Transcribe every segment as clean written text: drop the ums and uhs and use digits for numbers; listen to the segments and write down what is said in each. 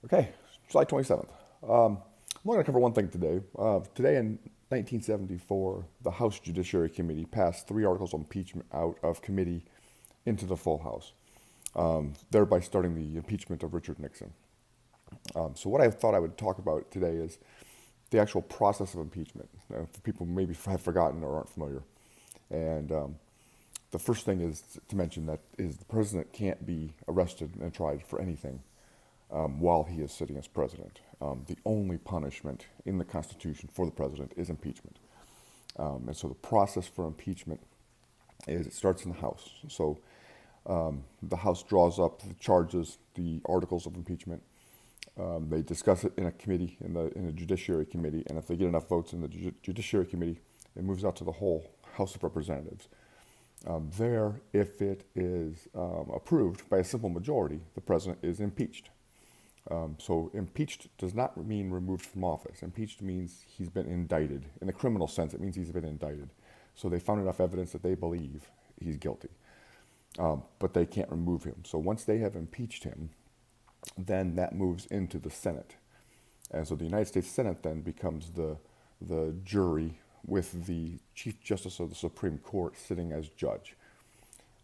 Okay, July 27th. I'm only going to cover one thing today. Today in 1974, the House Judiciary Committee passed 3 articles of impeachment out of committee into the full House, thereby starting the impeachment of Richard Nixon. So what I thought I would talk about today is the actual process of impeachment, for people who maybe have forgotten or aren't familiar. And the first thing is to mention that is the president can't be arrested and tried for anything while he is sitting as president. The only punishment in the Constitution for the president is impeachment. And so the process for impeachment is it starts in the House. So the House draws up the charges, the articles of impeachment. They discuss it in a committee, in the Judiciary Committee, and if they get enough votes in the Judiciary Committee, it moves out to the whole House of Representatives. There, if it is approved by a simple majority, the president is impeached. So impeached does not mean removed from office. Impeached means he's been indicted. In the criminal sense, it means he's been indicted. So they found enough evidence that they believe he's guilty. But they can't remove him. So once they have impeached him, then that moves into the Senate. And so the United States Senate then becomes the jury with the Chief Justice of the Supreme Court sitting as judge.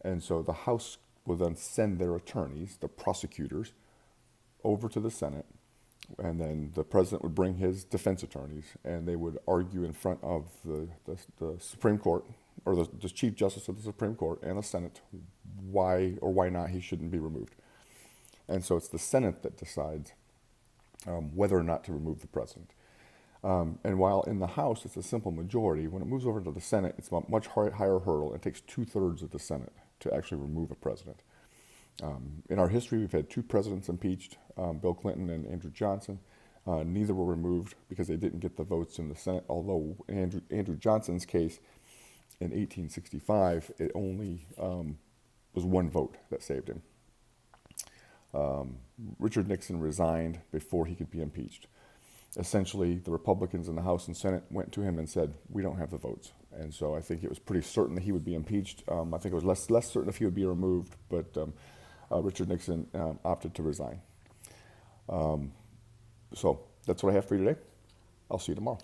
And so the House will then send their attorneys, the prosecutors, over to the Senate, and then the president would bring his defense attorneys, and they would argue in front of the Supreme Court, or the Chief Justice of the Supreme Court and the Senate, why or why not he shouldn't be removed. And so it's the Senate that decides whether or not to remove the president. And while in the House it's a simple majority, when it moves over to the Senate, it's a much higher hurdle. It takes 2/3 of the Senate to actually remove a president. In our history, we've had 2 presidents impeached, Bill Clinton and Andrew Johnson. Neither were removed because they didn't get the votes in the Senate, although in Andrew Johnson's case, in 1865, it only was 1 vote that saved him. Richard Nixon resigned before he could be impeached. Essentially, the Republicans in the House and Senate went to him and said, we don't have the votes. And so I think it was pretty certain that he would be impeached. I think it was less certain if he would be removed, but Richard Nixon opted to resign. So that's what I have for you today. I'll see you tomorrow.